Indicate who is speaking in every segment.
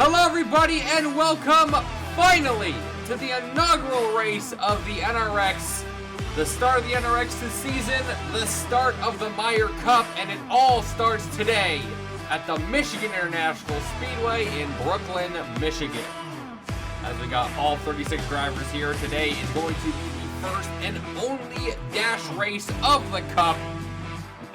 Speaker 1: Hello everybody and welcome finally to the inaugural race of the NRX. The start of the NRX this season, the start of the MEIJER Cup, and it all starts today at the Michigan International Speedway in Brooklyn, Michigan. As we got all 36 drivers here, today is going to be the first and only dash race of the Cup.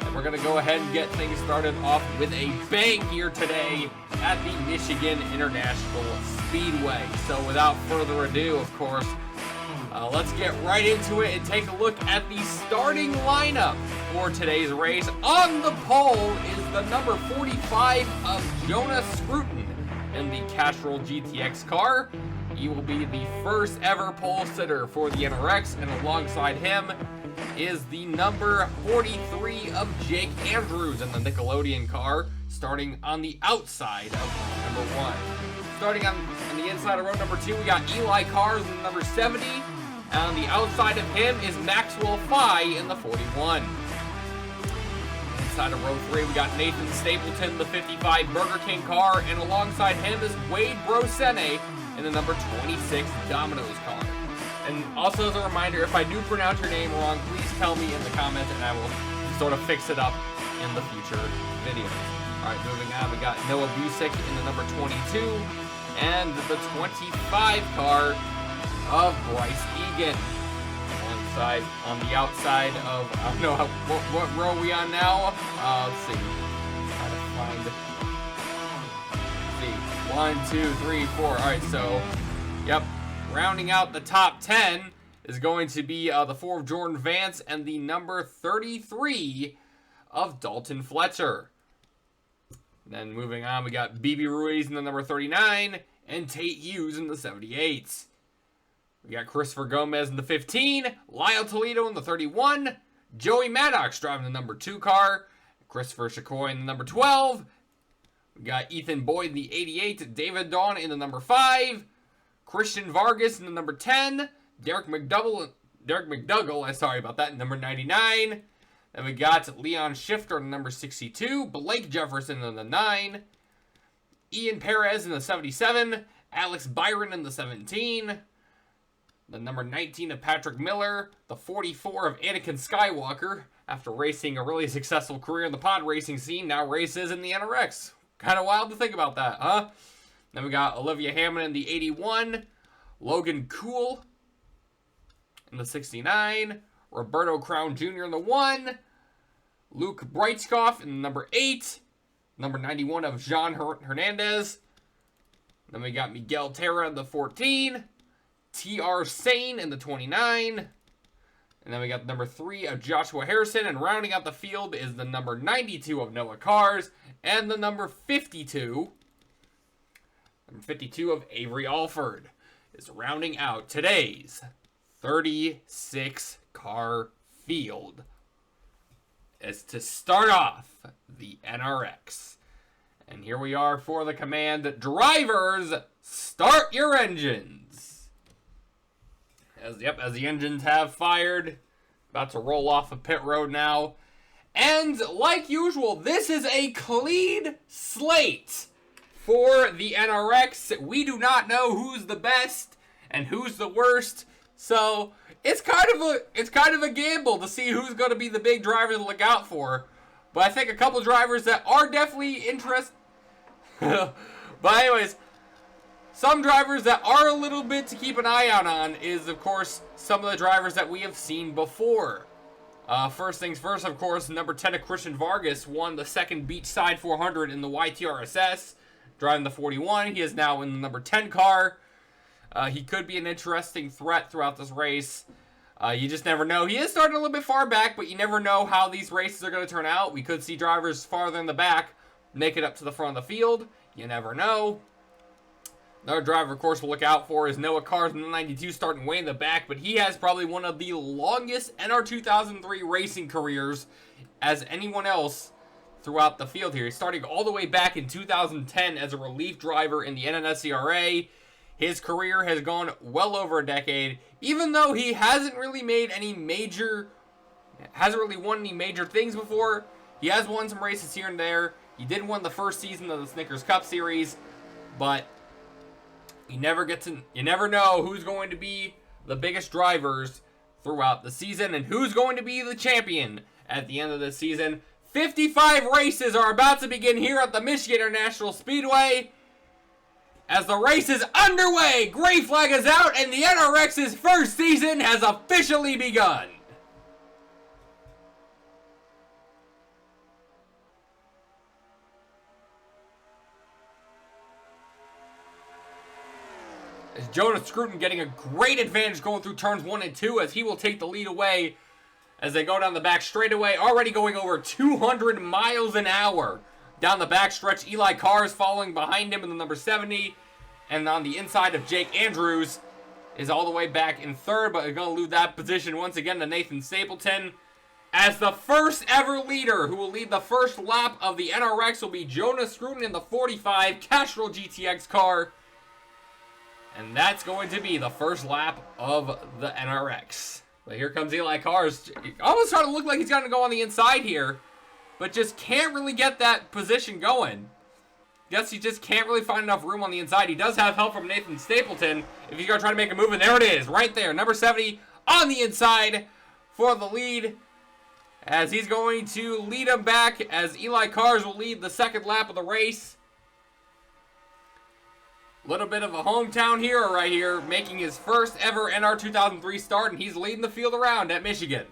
Speaker 1: And we're going to go ahead and get things started off with a bang here today at the Michigan International Speedway. So without further ado, of course, let's get right into it and take a look at the starting lineup for today's race. On the pole is the number 45 of Jonas Scruton in the Castrol GTX car. He will be the first ever pole sitter for the NRX, and alongside him is the number 43 of Jake Andrews in the Nickelodeon car, starting on the outside of number 1. Starting on the inside of row number 2, we got Eli Cars in number 70. And on the outside of him is Maxwell Fye in the 41. Inside of row 3, we got Nathan Stapleton, the 55 Burger King car, and alongside him is Wade Brosene in the number 26 Domino's car. And also as a reminder, if I do pronounce your name wrong, please tell me in the comments and I will sort of fix it up in the future videos. Alright, moving on, we got Noah Busick in the number 22 and the 25 car of Bryce Egan. On the outside of, I don't know what row are we on now? Let's see. Try to find, let's see, 1, 2, 3, 4. Alright, so, yep. Rounding out the top 10 is going to be the 4 of Jordan Vance and the number 33 of Dalton Fletcher. Then moving on, we got BB Ruiz in the number 39 and Tate Hughes in the 78. We got Christopher Gomez in the 15, Lyle Toledo in the 31, Joey Maddox driving the number 2 car, Christopher Chacoy in the number 12. We got Ethan Boyd in the 88, David Dawn in the number 5, Christian Vargas in the number 10, Derek McDougall, sorry about that, number 99. Then we got Leon Shifter in the number 62, Blake Jefferson in the 9, Ian Perez in the 77, Alex Byron in the 17, the number 19 of Patrick Miller, the 44 of Anakin Skywalker, after racing a really successful career in the pod racing scene, now races in the NRX. Kind of wild to think about that, huh? Then we got Olivia Hammond in the 81, Logan Cool in the 69, Roberto Crown Jr. in the 1, Luke Breitskoff in the number 8, number 91 of Jean Hernandez. Then we got Miguel Terra in the 14, T.R. Sane in the 29, and then we got the number 3 of Joshua Harrison, and rounding out the field is the number 92 of Noah Cars, and the number 52 of Avery Alford is rounding out today's 36 car field. As to start off the NRX. And here we are for the command, drivers, start your engines. As the engines have fired, about to roll off of pit road now. And like usual, this is a clean slate for the NRX. We do not know who's the best and who's the worst, so it's kind of a gamble to see who's going to be the big driver to look out for. But I think a couple drivers that are definitely interested. But anyways, some drivers that are a little bit to keep an eye out on is, of course, some of the drivers that we have seen before. First things first, of course, number 10 of Christian Vargas won the second Beachside 400 in the YTRSS, driving the 41. He is now in the number 10 car. He could be an interesting threat throughout this race. You just never know. He is starting a little bit far back, but you never know how these races are going to turn out. We could see drivers farther in the back make it up to the front of the field. You never know. Another driver, of course, we'll look out for is Noah Cars in the 92, starting way in the back, but he has probably one of the longest NR 2003 racing careers as anyone else throughout the field here. He's starting all the way back in 2010 as a relief driver in the NNSCRA. His career has gone well over a decade, even though he hasn't really won any major things before. He has won some races here and there. He did win the first season of the Snickers Cup Series, but You never know who's going to be the biggest drivers throughout the season and who's going to be the champion at the end of the season. 55 races are about to begin here at the Michigan International Speedway. As the race is underway, gray flag is out, and the NRX's first season has officially begun. As Jonas Scruton getting a great advantage going through turns 1 and 2, as he will take the lead away as they go down the back straightaway, already going over 200 miles an hour down the back stretch. Eli Carr is following behind him in the number 70, and on the inside of Jake Andrews is all the way back in third, but they're going to lose that position once again to Nathan Stapleton. As the first ever leader who will lead the first lap of the NRX will be Jonas Scruton in the 45 Castrol GTX car. And that's going to be the first lap of the NRX. But here comes Eli Carr. Almost starting to look like he's going to go on the inside here, but just can't really get that position going. Guess he just can't really find enough room on the inside. He does have help from Nathan Stapleton if he's going to try to make a move, and there it is, right there. Number 70 on the inside for the lead, as he's going to lead him back, as Eli Carr will lead the second lap of the race. Little bit of a hometown hero right here, making his first ever NR 2003 start, and he's leading the field around at Michigan.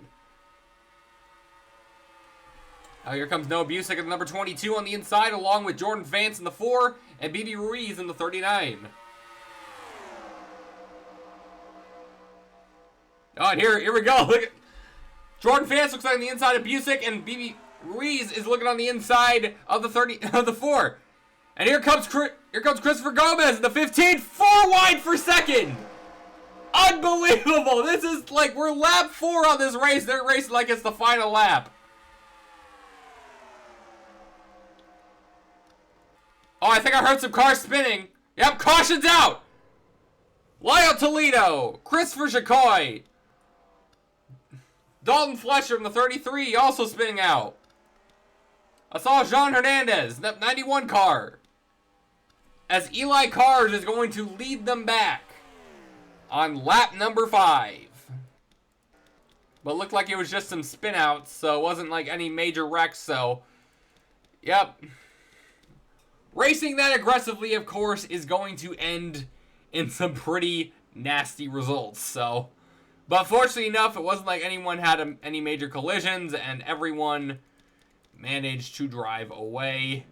Speaker 1: Now here comes Noah Busick at the number 22 on the inside, along with Jordan Vance in the 4 and BB Ruiz in the 39. Oh, and here we go. Look at Jordan Vance looks like on the inside of Busick, and BB Ruiz is looking on the inside of the 4. And here comes Christopher Gomez in the 15, 4 wide for second. Unbelievable. This is like, we're lap 4 on this race. They're racing like it's the final lap. Oh, I think I heard some cars spinning. Yep, caution's out. Lyle Toledo, Christopher Chacoy, Dalton Fletcher in the 33 also spinning out. I saw Jean Hernandez, the 91 car, as Eli Carr is going to lead them back on lap number 5. But looked like it was just some spin outs, so it wasn't like any major wrecks, so yep. Racing that aggressively, of course, is going to end in some pretty nasty results, so. But fortunately enough, it wasn't like anyone had any major collisions, and everyone managed to drive away.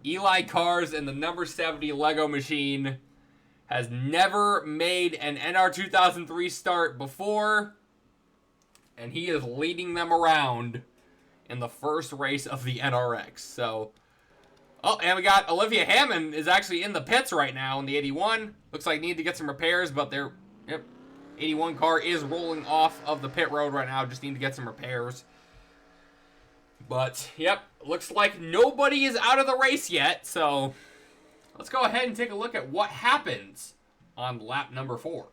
Speaker 1: Eli Carr's and the number 70 Lego machine has never made an NR 2003 start before, and he is leading them around in the first race of the NRX. So, oh, and we got Olivia Hammond is actually in the pits right now in the 81. Looks like need to get some repairs, but their 81 car is rolling off of the pit road right now. Just need to get some repairs. But, yep, looks like nobody is out of the race yet, so let's go ahead and take a look at what happens on lap number 4.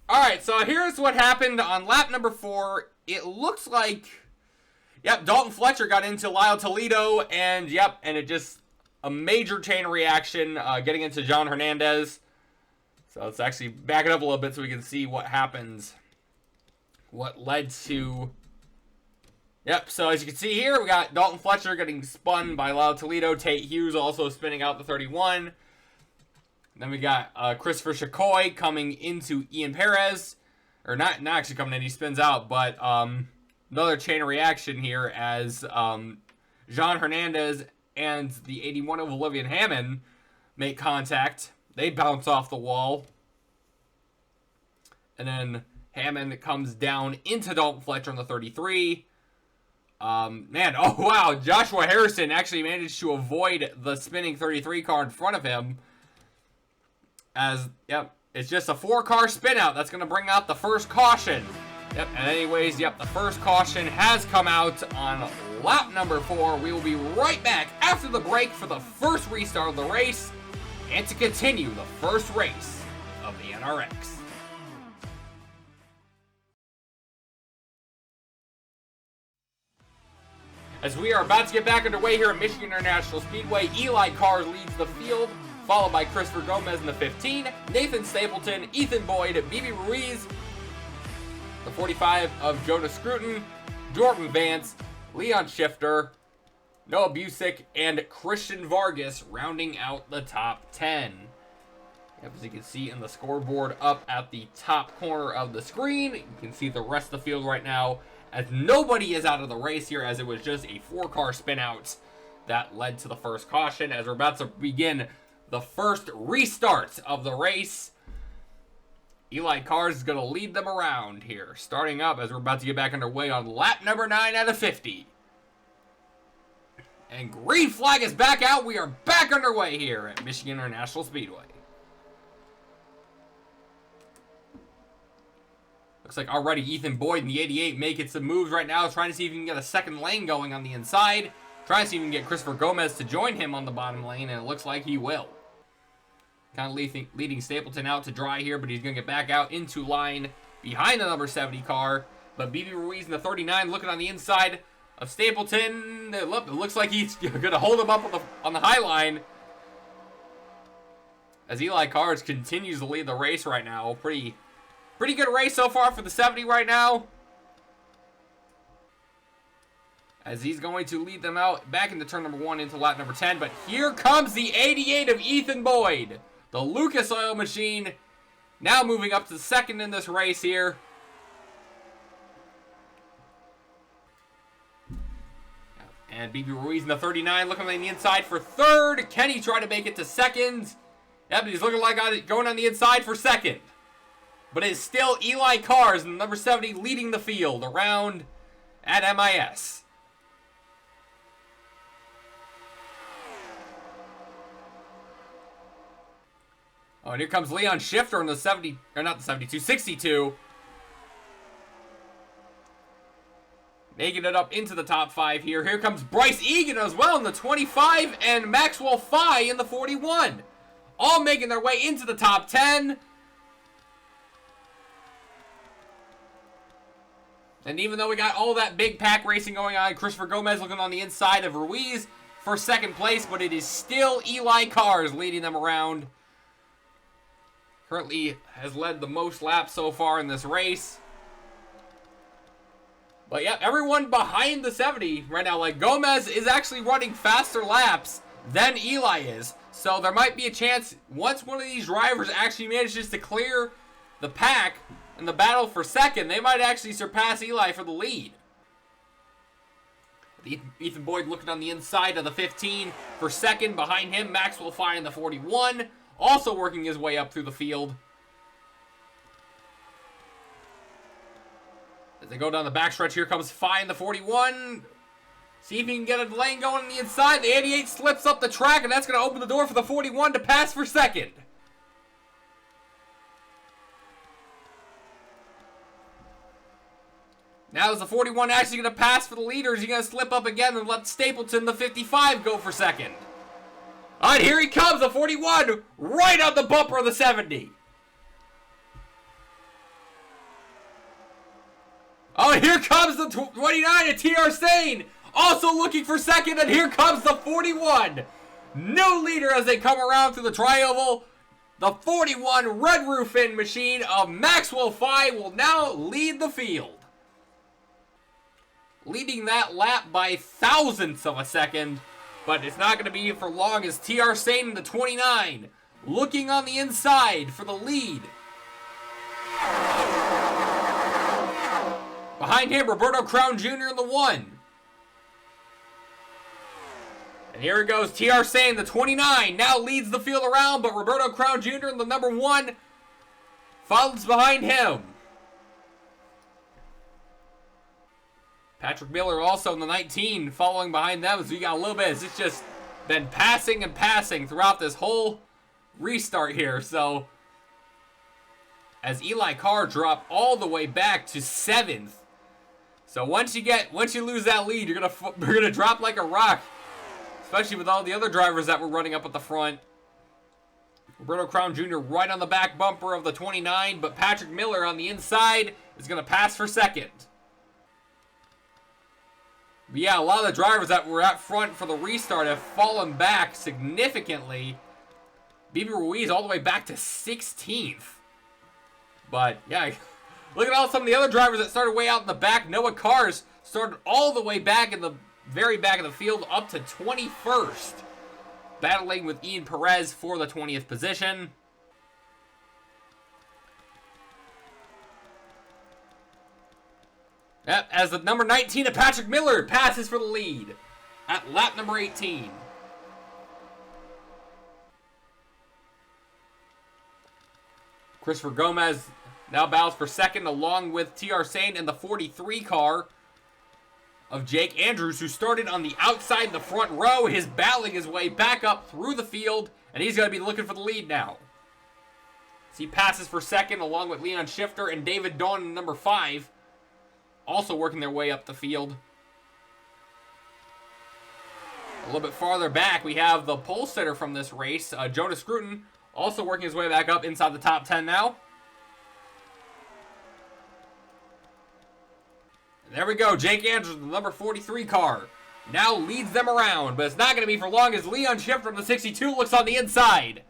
Speaker 1: Alright, so here's what happened on lap number 4. It looks like, yep, Dalton Fletcher got into Lyle Toledo, and yep, and it just, a major chain reaction, getting into John Hernandez. So let's actually back it up a little bit so we can see what happens, what led to. Yep, so as you can see here, we got Dalton Fletcher getting spun by Lyle Toledo. Tate Hughes also spinning out the 31. Then we got Christopher Chacoy coming into Ian Perez. Or not actually coming in, he spins out. But another chain of reaction here as Jean Hernandez and the 81 of Olivia Hammond make contact. They bounce off the wall. And then Hammond comes down into Dalton Fletcher on the 33. Man, oh wow, Joshua Harrison actually managed to avoid the spinning 33 car in front of him. As, yep, it's just a 4-car spin out that's going to bring out the first caution. Yep, and anyways, yep, the first caution has come out on lap number 4. We will be right back after the break for the first restart of the race and to continue the first race of the NRX. As we are about to get back underway here at Michigan International Speedway, Eli Carr leads the field followed by Christopher Gomez in the 15, Nathan Stapleton, Ethan Boyd, BB Ruiz, the 45 of Jonas Scruton, Jordan Vance, Leon Shifter, Noah Busick, and Christian Vargas rounding out the top 10. As you can see in the scoreboard up at the top corner of the screen, you can see the rest of the field right now, as nobody is out of the race here, as it was just a 4-car spin out that led to the first caution, as we're about to begin the first restart of the race. Eli Cars is going to lead them around here, starting up as we're about to get back underway on lap number 9 out of 50. And green flag is back out. We are back underway here at Michigan International Speedway. Looks like already Ethan Boyd in the 88 making some moves right now, trying to see if he can get a second lane going on the inside. Trying to see if he can get Christopher Gomez to join him on the bottom lane, and it looks like he will. Kind of leading Stapleton out to dry here, but he's going to get back out into line behind the number 70 car. But BB Ruiz in the 39 looking on the inside of Stapleton. It looks like he's going to hold him up on the high line. As Eli Cars continues to lead the race right now. Pretty good race so far for the 70 right now. As he's going to lead them out back into turn number 1 into lap number 10. But here comes the 88 of Ethan Boyd. The Lucas Oil Machine now moving up to second in this race here. And BB Ruiz in the 39 looking on the inside for third. Kenny trying to make it to second. Yep, he's looking like going on the inside for second. But it's still Eli Cars in the number 70 leading the field around at MIS. Oh, and here comes Leon Shifter in the 70, or not the 72, 62. Making it up into the top 5 here. Here comes Bryce Egan as well in the 25, and Maxwell Fye in the 41. All making their way into the top 10. And even though we got all that big pack racing going on, Christopher Gomez looking on the inside of Ruiz for second place, but it is still Eli Cars leading them around. Currently has led the most laps so far in this race. But yeah, everyone behind the 70 right now, like Gomez is actually running faster laps than Eli is. So there might be a chance once one of these drivers actually manages to clear the pack in the battle for second, they might actually surpass Eli for the lead. Ethan Boyd looking on the inside of the 15 for second. Behind him, Maxwell Fye in the 41. Also working his way up through the field. As they go down the backstretch, here comes Fye in the 41. See if he can get a lane going on the inside. The 88 slips up the track, and that's going to open the door for the 41 to pass for second. Now is the 41 actually going to pass for the leader? Is he going to slip up again and let Stapleton, the 55, go for second? All right, here he comes, the 41, right on the bumper of the 70. Oh, and here comes the 29 of TR Sane, also looking for second, and here comes the 41. New leader as they come around through the tri-oval. The 41 red roofing machine of Maxwell Fye will now lead the field. Leading that lap by thousandths of a second. But it's not going to be for long as TR Sane in the 29. Looking on the inside for the lead. Behind him, Roberto Crown Jr. in the 1. And here it goes, TR Sane, the 29, now leads the field around, but Roberto Crown Jr. in the number 1 follows behind him. Patrick Miller also in the 19 following behind them. So you got a little bit, it's just been passing and passing throughout this whole restart here. So as Eli Carr dropped all the way back to 7th. So once you lose that lead, you're gonna drop like a rock, especially with all the other drivers that were running up at the front. Roberto Crown Jr. right on the back bumper of the 29, but Patrick Miller on the inside is gonna pass for second. But yeah, a lot of the drivers that were out front for the restart have fallen back significantly. BB Ruiz all the way back to 16th. But, yeah, look at all some of the other drivers that started way out in the back. Noah Kars started all the way back in the very back of the field up to 21st. Battling with Ian Perez for the 20th position. Yep, as the number 19 of Patrick Miller passes for the lead at lap number 18. Christopher Gomez now battles for second along with TR Sane in the 43 car of Jake Andrews, who started on the outside in the front row. He's battling his way back up through the field, and he's going to be looking for the lead now. As he passes for second along with Leon Shifter and David Dawn in number 5, also working their way up the field. A little bit farther back, we have the pole sitter from this race, Jonas Scruton, also working his way back up inside the top 10 now. And there we go. Jake Andrews, the number 43 car, now leads them around. But it's not going to be for long as Leon Schiff from the 62 looks on the inside.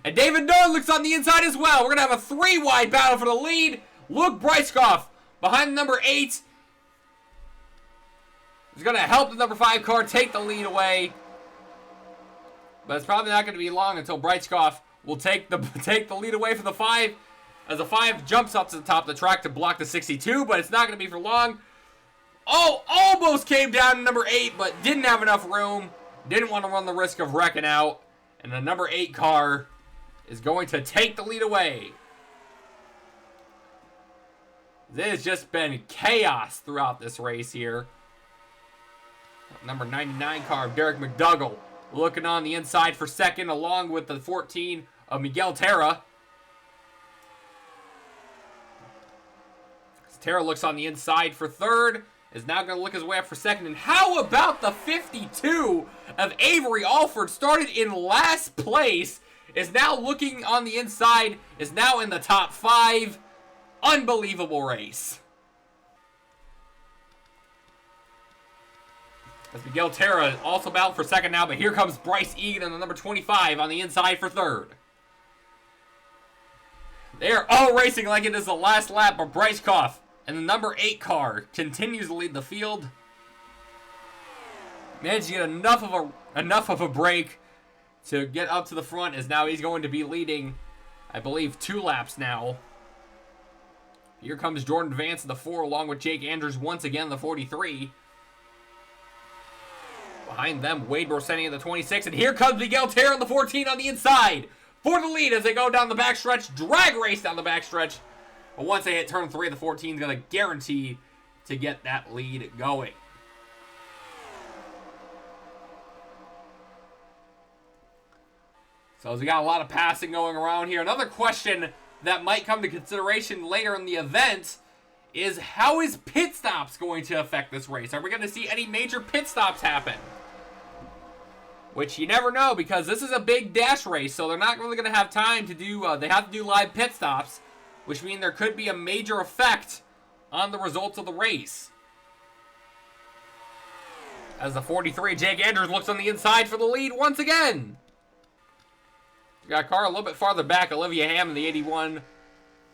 Speaker 1: And David Doan looks on the inside as well. We're going to have a 3-wide battle for the lead. Luke Breiskopf behind the number 8. He's going to help the number 5 car take the lead away. But it's probably not going to be long until Breiskopf will take the lead away from the 5. As the 5 jumps up to the top of the track to block the 62, but it's not going to be for long. Oh, almost came down to number 8, but didn't have enough room. Didn't want to run the risk of wrecking out. And the number 8 car is going to take the lead away. This has just been chaos throughout this race here. Number 99 car of Derek McDougall looking on the inside for second, along with the 14 of Miguel Terra. Terra looks on the inside for third, is now going to look his way up for second. And how about the 52 of Avery Alford, started in last place, is now looking on the inside, is now in the top 5. Unbelievable race. As Miguel Terra also battled for second now, but here comes Bryce Egan and the number 25 on the inside for third. They are all racing like it is the last lap, but Breiskopf and the number 8 car continues to lead the field. Managed to get enough of a break to get up to the front, as now he's going to be leading, I believe, 2 laps now. Here comes Jordan Vance in the 4, along with Jake Andrews once again in the 43. Behind them, Wade Rossetti in the 26, and here comes Miguel Terra in the 14 on the inside for the lead as they go down the backstretch, drag race down the backstretch. But once they hit turn 3, the 14 is going to guarantee to get that lead going. So we got a lot of passing going around here. Another question that might come to consideration later in the event is, how is pit stops going to affect this race? Are we going to see any major pit stops happen? Which you never know, because this is a big dash race, so they're not really going to have time to do, they have to do live pit stops, which means there could be a major effect on the results of the race. As the 43, Jake Andrews looks on the inside for the lead once again. We got a car a little bit farther back, Olivia Ham in the 81.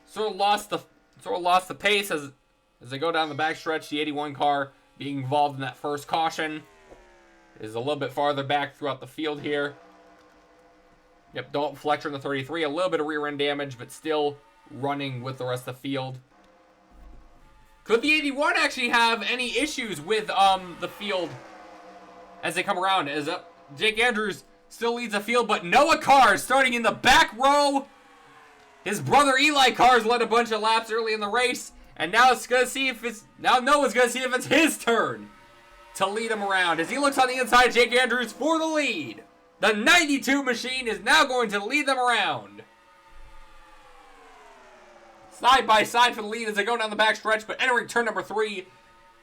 Speaker 1: Sort of lost the pace as they go down the backstretch. The 81 car being involved in that first caution is a little bit farther back throughout the field here. Yep, Dalton Fletcher in the 33, a little bit of rear end damage, but still running with the rest of the field. Could the 81 actually have any issues with the field as they come around? As Jake Andrews still leads the field, but Noah Kars starting in the back row. His brother Eli Kars led a bunch of laps early in the race, and now Noah's gonna see if it's his turn to lead him around. As he looks on the inside, Jake Andrews for the lead. The 92 machine is now going to lead them around. Side by side for the lead as they go down the backstretch, but entering turn number 3,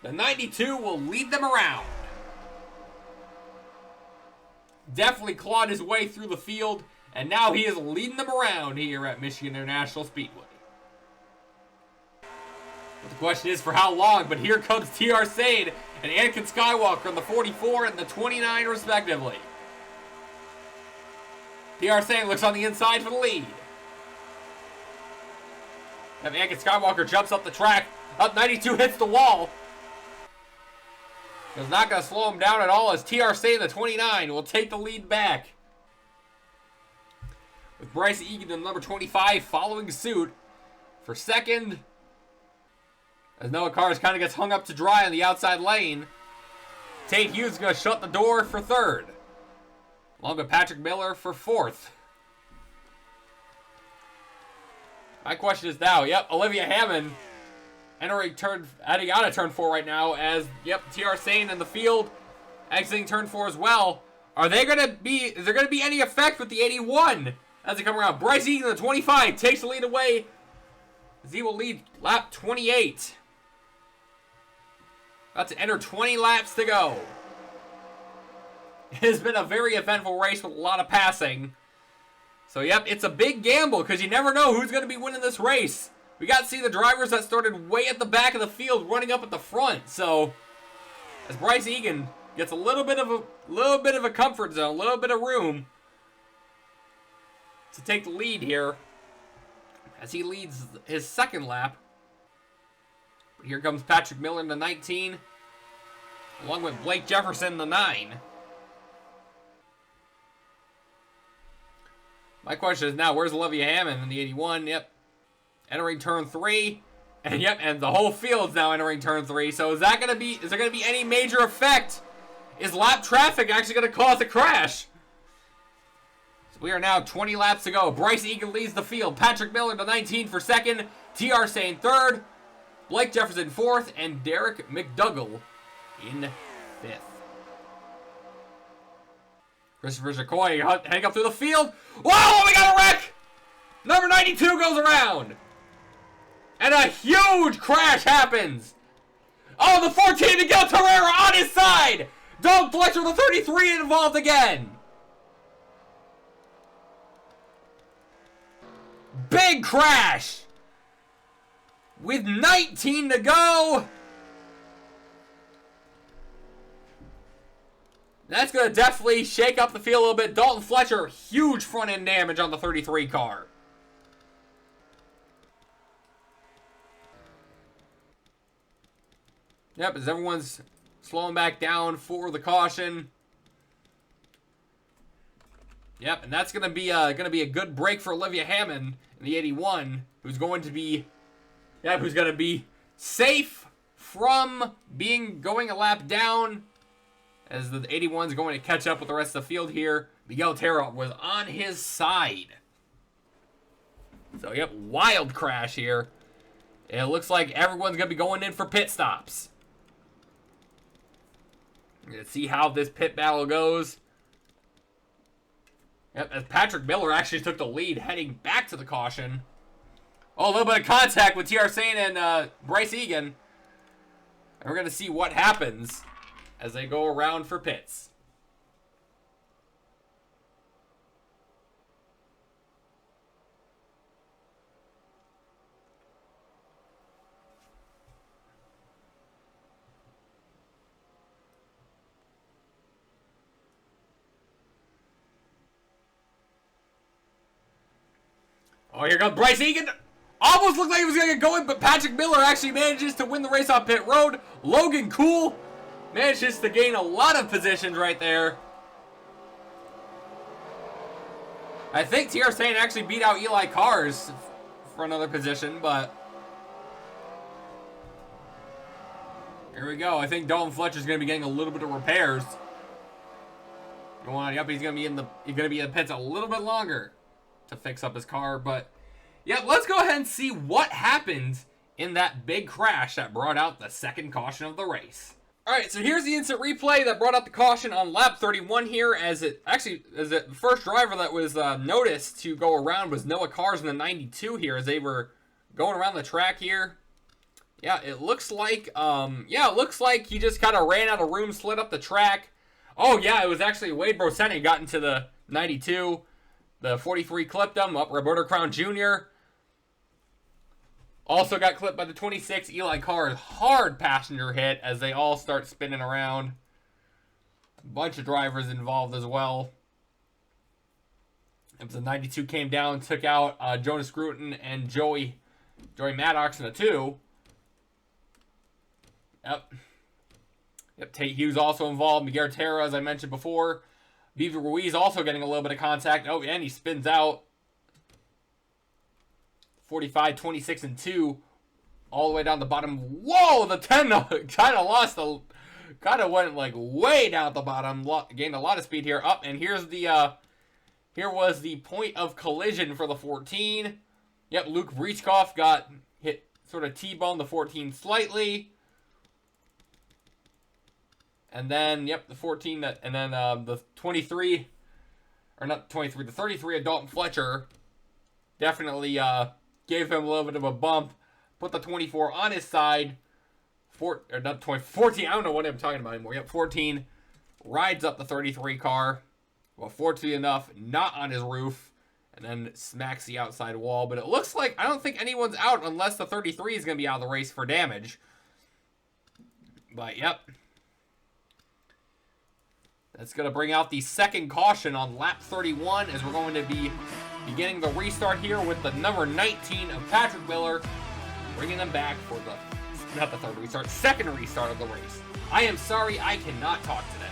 Speaker 1: the 92 will lead them around. Definitely clawed his way through the field, and now he is leading them around here at Michigan International Speedway. But the question is for how long, but here comes TR Sade and Anakin Skywalker on the 44 and the 29 respectively. TR Sane looks on the inside for the lead. And Anakin Skywalker jumps up the track. Up 92 hits the wall. It's not going to slow him down at all as TR Sane, the 29, will take the lead back. With Bryce Egan, the number 25, following suit for second. As Noah Cars kind of gets hung up to dry on the outside lane. Tate Hughes is going to shut the door for third. Along with Patrick Miller for fourth. My question is now, Olivia Hammond heading out of turn 4 right now as, TR Sane in the field exiting turn 4 as well. Is there going to be any effect with the 81 as they come around? Bryce Egan, the 25, takes the lead away as he will lead lap 28. About to enter 20 laps to go. It has been a very eventful race with a lot of passing. So, it's a big gamble because you never know who's going to be winning this race. We got to see the drivers that started way at the back of the field running up at the front. So, as Bryce Egan gets a little bit of a comfort zone, a little bit of room to take the lead here as he leads his second lap. But here comes Patrick Miller in the 19, along with Blake Jefferson, the 9. My question is now, where's Olivia Hammond in the 81? Entering turn 3. And the whole field's now entering turn 3. So is there going to be any major effect? Is lap traffic actually going to cause a crash? So we are now 20 laps to go. Bryce Egan leads the field. Patrick Miller, the 19 for second. TR Sane third. Blake Jefferson fourth. And Derek McDougall in fifth. Christopher Jacoy heading up through the field. Whoa, we got a wreck! Number 92 goes around. And a huge crash happens. Oh, the 14, Miguel Torreira on his side. Doug Fletcher, the 33, involved again. Big crash. With 19 to go. That's going to definitely shake up the field a little bit. Dalton Fletcher, huge front end damage on the 33 car. As everyone's slowing back down for the caution. And that's going to be a good break for Olivia Hammond in the 81, who's going to be safe from going a lap down. As the 81 is going to catch up with the rest of the field here. Miguel Terra was on his side. So, wild crash here. It looks like everyone's going to be going in for pit stops. Let's see how this pit battle goes. As Patrick Miller actually took the lead heading back to the caution. Oh, a little bit of contact with TR Sane and Bryce Egan. And we're going to see what happens as they go around for pits. Oh, here comes Bryce Egan. Almost looked like he was going to get going, but Patrick Miller actually manages to win the race on pit road. Logan Cool manages to gain a lot of positions right there. I think TR Sane actually beat out Eli Cars for another position, but here we go. I think Dalton Fletcher's going to be getting a little bit of repairs going on. He's going to be in the pits a little bit longer to fix up his car, but let's go ahead and see what happened in that big crash that brought out the second caution of the race. Alright, so here's the instant replay that brought out the caution on lap 31 here, as the first driver that was noticed to go around was Noah Cars in the 92 here, as they were going around the track here. It looks like he just kind of ran out of room, slid up the track. Oh yeah, it was actually Wade Broseni got into the 92. The 43 clipped him. Roberto Crown Jr. also got clipped by the 26. Eli Carr's hard passenger hit as they all start spinning around. A bunch of drivers involved as well. It was a 92 came down, took out Jonas Gruten and Joey Maddox in a 2. Yep. Tate Hughes also involved. Miguel Terra, as I mentioned before. Beaver Ruiz also getting a little bit of contact. Oh, and he spins out. 45, 26, and 2. All the way down the bottom. Whoa, the 10 kind of went like way down at the bottom. Gained a lot of speed here. Up, and here's the, here was the point of collision for the 14. Yep, Luke Breachkoff got hit, sort of T-boned the 14 slightly. And then, yep, the 14, and then the 23, or not 23, the 33 of Dalton Fletcher definitely gave him a little bit of a bump. Put the 24 on his side. 14, I don't know what I'm talking about anymore. Yep, 14 rides up the 33 car. Well, fortunately enough, not on his roof. And then smacks the outside wall. But it looks like, I don't think anyone's out unless the 33 is going to be out of the race for damage. But, yep. That's going to bring out the second caution on lap 31 as we're going to be beginning the restart here with the number 19 of Patrick Miller, bringing them back for the, not the third restart, second restart of the race. I am sorry I cannot talk today.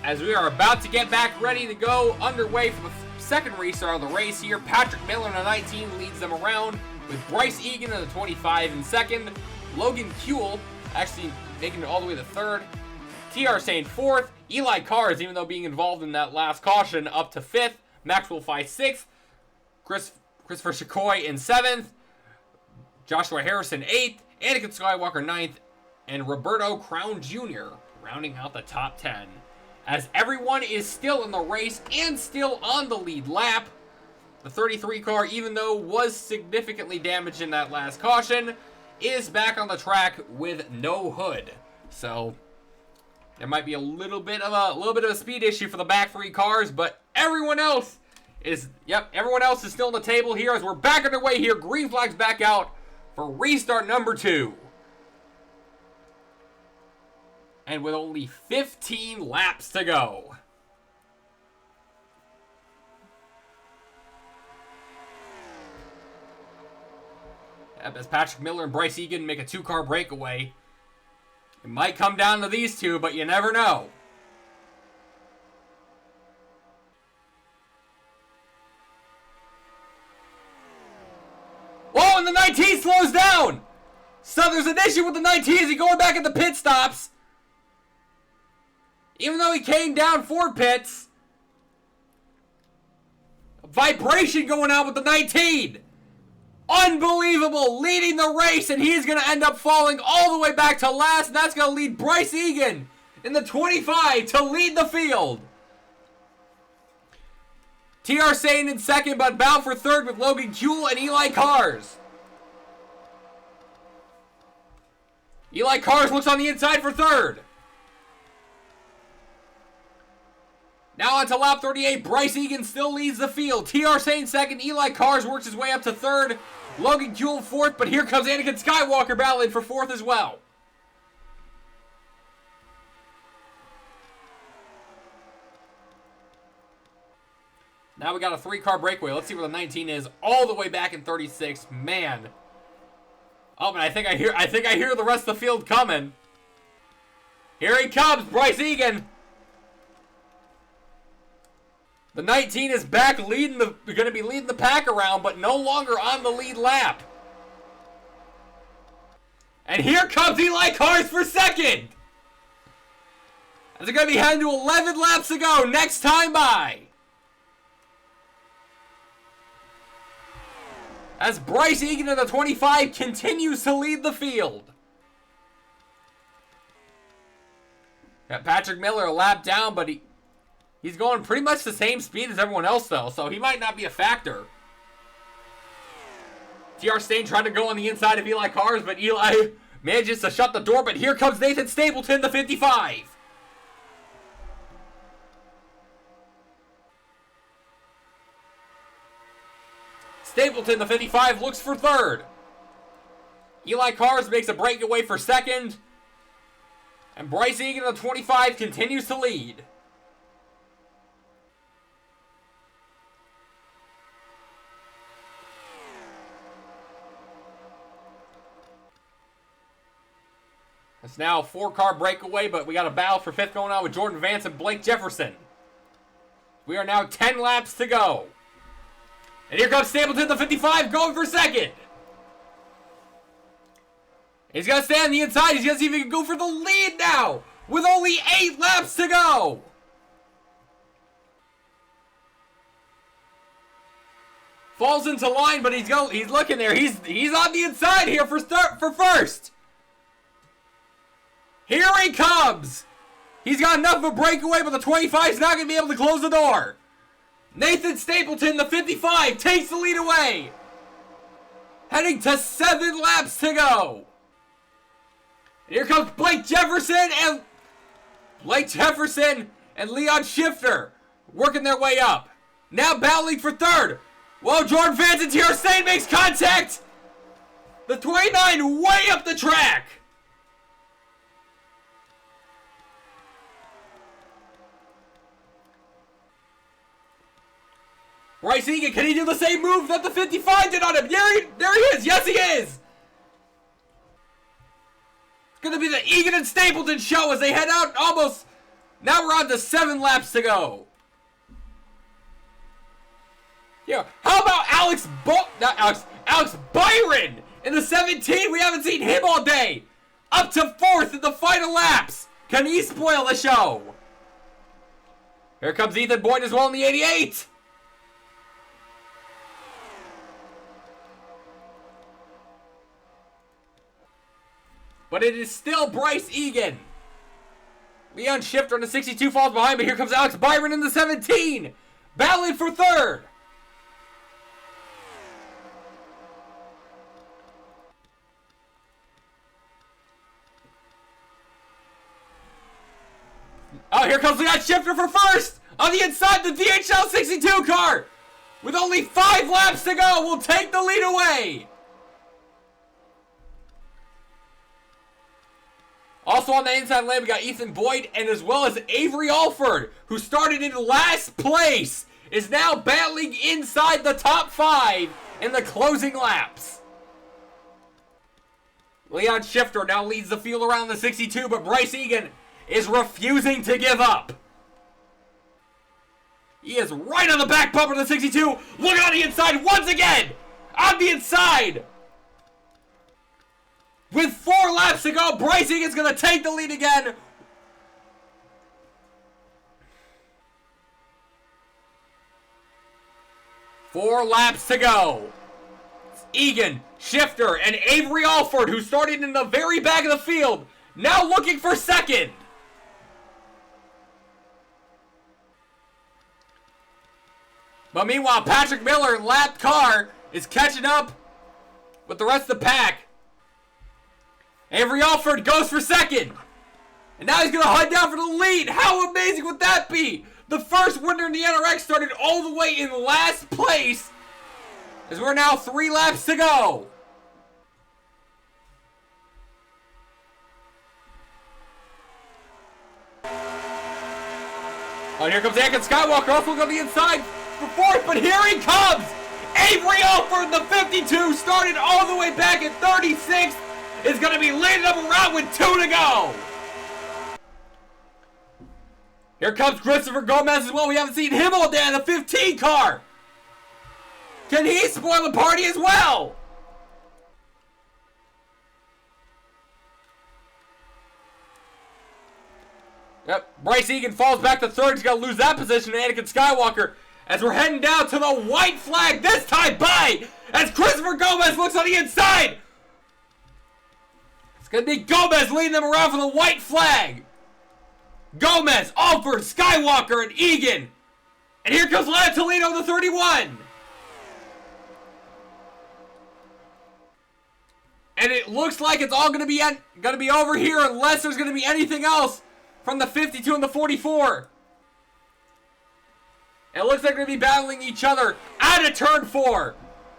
Speaker 1: As we are about to get back ready to go underway for the second restart of the race here, Patrick Miller in the 19 leads them around with Bryce Egan in the 25 in second. Logan Kuehl actually making it all the way to third. TR Sane fourth. Eli Cars, even though being involved in that last caution, up to fifth. Maxwell Fye sixth. Christopher Shakoy in seventh. Joshua Harrison eighth. Anakin Skywalker ninth. And Roberto Crown Jr. rounding out the top 10. As everyone is still in the race and still on the lead lap. The 33 car, even though was significantly damaged in that last caution, is back on the track with no hood. So there might be a little bit of a speed issue for the back three cars, but everyone else is still on the table here as we're back underway here. Green flag's back out for restart number 2. And with only 15 laps to go. As Patrick Miller and Bryce Egan make a 2-car breakaway. It might come down to these two, but you never know. Whoa, and the 19 slows down! So there's an issue with the 19 as he going back at the pit stops. Even though he came down 4 pits. Vibration going on with the 19. Unbelievable. Leading the race, and he's going to end up falling all the way back to last. And that's going to lead Bryce Egan in the 25 to lead the field. TR Sane in second, but bound for third with Logan Kuehl and Eli Cars. Eli Cars looks on the inside for third. Now on to lap 38, Bryce Egan still leads the field. TR Sane second, Eli Cars works his way up to third. Logan Kuehl fourth, but here comes Anakin Skywalker battling for fourth as well. Now we got a 3-car breakaway. Let's see where the 19 is. All the way back in 36. Man. Oh, and I think I hear the rest of the field coming. Here he comes, Bryce Egan. The 19 is back going to be leading the pack around, but no longer on the lead lap. And here comes Eli Cars for second. As they're going to be heading to 11 laps to go next time by. As Bryce Egan in the 25 continues to lead the field. Got Patrick Miller a lap down, but he's going pretty much the same speed as everyone else, though, so he might not be a factor. TR Sane trying to go on the inside of Eli Cars, but Eli manages to shut the door, but here comes Nathan Stapleton, the 55. Stapleton, the 55, looks for third. Eli Cars makes a breakaway for second. And Bryce Egan, the 25, continues to lead. It's now a 4-car breakaway, but we got a battle for fifth going on with Jordan Vance and Blake Jefferson. We are now 10 laps to go. And here comes Stapleton, the 55, going for second. He's got to stay on the inside. He's going to see if he can go for the lead now, with only 8 laps to go. Falls into line, but he's looking there. He's on the inside here for first. Here he comes. He's got enough of a breakaway, but the 25 is not going to be able to close the door. Nathan Stapleton, the 55, takes the lead away. Heading to 7 laps to go. And here comes Blake Jefferson and Leon Shifter working their way up. Now battling for third. Whoa, Jordan Vance and T.R. Stain makes contact. The 29 way up the track. Bryce Egan, can he do the same move that the 55 did on him? There he is. Yes, he is. It's going to be the Egan and Stapleton show as they head out almost. Now we're on to 7 laps to go. Yeah, how about Alex Byron in the 17? We haven't seen him all day. Up to 4th in the final laps. Can he spoil the show? Here comes Ethan Boyd as well in the 88. But it is still Bryce Egan. Leon Shifter on the 62 falls behind, but here comes Alex Byron in the 17. Battling for third. Oh, here comes Leon Shifter for first. On the inside, the DHL 62 car. With only 5 laps to go, will take the lead away. Also on the inside lane, we got Ethan Boyd and as well as Avery Alford, who started in last place, is now battling inside the top 5 in the closing laps. Leon Shifter now leads the field around the 62, but Bryce Egan is refusing to give up. He is right on the back bumper of the 62. Look on the inside once again. On the inside. With 4 laps to go, Bryce Egan's going to take the lead again. Four laps to go. It's Egan, Shifter, and Avery Alford, who started in the very back of the field, now looking for second. But meanwhile, Patrick Miller in lap car is catching up with the rest of the pack. Avery Alford goes for second. And now he's going to hunt down for the lead. How amazing would that be? The first winner in the NRX started all the way in last place. As we're now 3 laps to go. Oh, here comes Anakin Skywalker. Also on the inside for 4th. But here he comes. Avery Alford, the 52, started all the way back at 36th. Is going to be leading up around with 2 to go. Here comes Christopher Gomez as well. We haven't seen him all day in the 15 car. Can he spoil the party as well? Yep, Bryce Egan falls back to 3rd. He's going to lose that position to Anakin Skywalker. As we're heading down to the white flag, this time by as Christopher Gomez looks on the inside. It's going to be Gomez leading them around for the white flag. Gomez, Alford, Skywalker, and Egan. And here comes Lana Toledo, the 31. And it looks like it's all going to be over here unless there's going to be anything else from the 52 and the 44. It looks like they're going to be battling each other out of turn 4.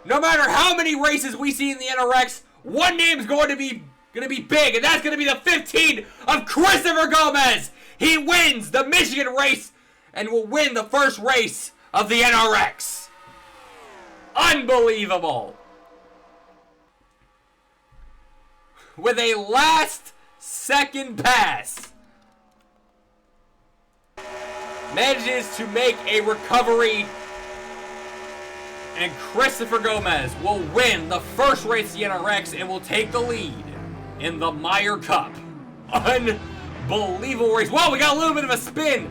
Speaker 1: No matter how many races we see in the NRX, one name's going to be big, and that's going to be the 15 of Christopher Gomez. He wins the Michigan race and will win the first race of the NRX. Unbelievable. With a last-second pass, manages to make a recovery, and Christopher Gomez will win the first race of the NRX and will take the lead in the MEIJER Cup. Unbelievable race. Wow, we got a little bit of a spin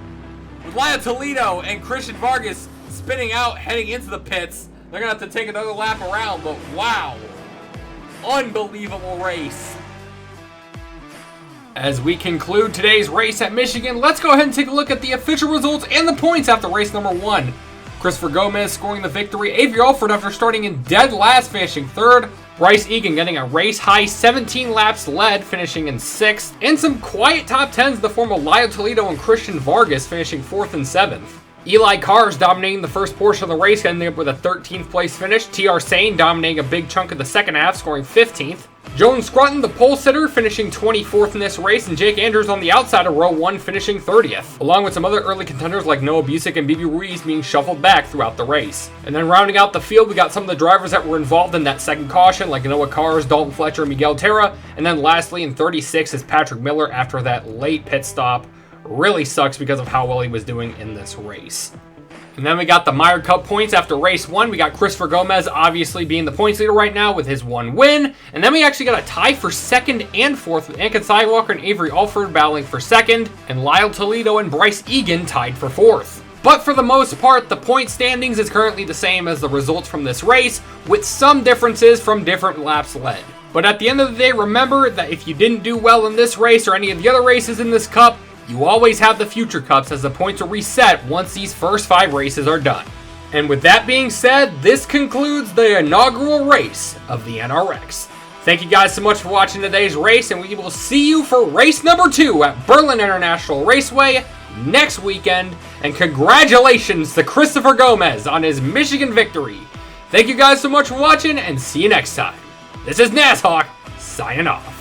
Speaker 1: with Lyle Toledo and Christian Vargas spinning out, heading into the pits. They're going to have to take another lap around, but wow. Unbelievable race. As we conclude today's race at Michigan, let's go ahead and take a look at the official results and the points after race number 1. Christopher Gomez scoring the victory. Avery Alford, after starting in dead last, finishing 3rd. Bryce Egan getting a race-high 17 laps led, finishing in 6th. And some quiet top 10s in the form of Lyle Toledo and Christian Vargas, finishing 4th and 7th. Eli Cars dominating the first portion of the race, ending up with a 13th place finish. TR Sane dominating a big chunk of the second half, scoring 15th. Jones Scruton, the pole sitter, finishing 24th in this race, and Jake Andrews on the outside of row 1, finishing 30th, along with some other early contenders like Noah Busick and BB Ruiz being shuffled back throughout the race. And then rounding out the field, we got some of the drivers that were involved in that second caution, like Noah Cars, Dalton Fletcher, and Miguel Terra, and then lastly in 36 is Patrick Miller after that late pit stop. Really sucks because of how well he was doing in this race. And then we got the MEIJER Cup points after race 1. We got Christopher Gomez obviously being the points leader right now with his 1 win. And then we actually got a tie for 2nd and 4th with Ankin Sidewalker and Avery Alford battling for 2nd. And Lyle Toledo and Bryce Egan tied for 4th. But for the most part, the point standings is currently the same as the results from this race, with some differences from different laps led. But at the end of the day, remember that if you didn't do well in this race or any of the other races in this cup, you always have the future cups, as the points will reset once these first 5 races are done. And with that being said, this concludes the inaugural race of the NRX. Thank you guys so much for watching today's race, and we will see you for race number 2 at Berlin International Raceway next weekend. And congratulations to Christopher Gomez on his Michigan victory. Thank you guys so much for watching, and see you next time. This is NASHawk, signing off.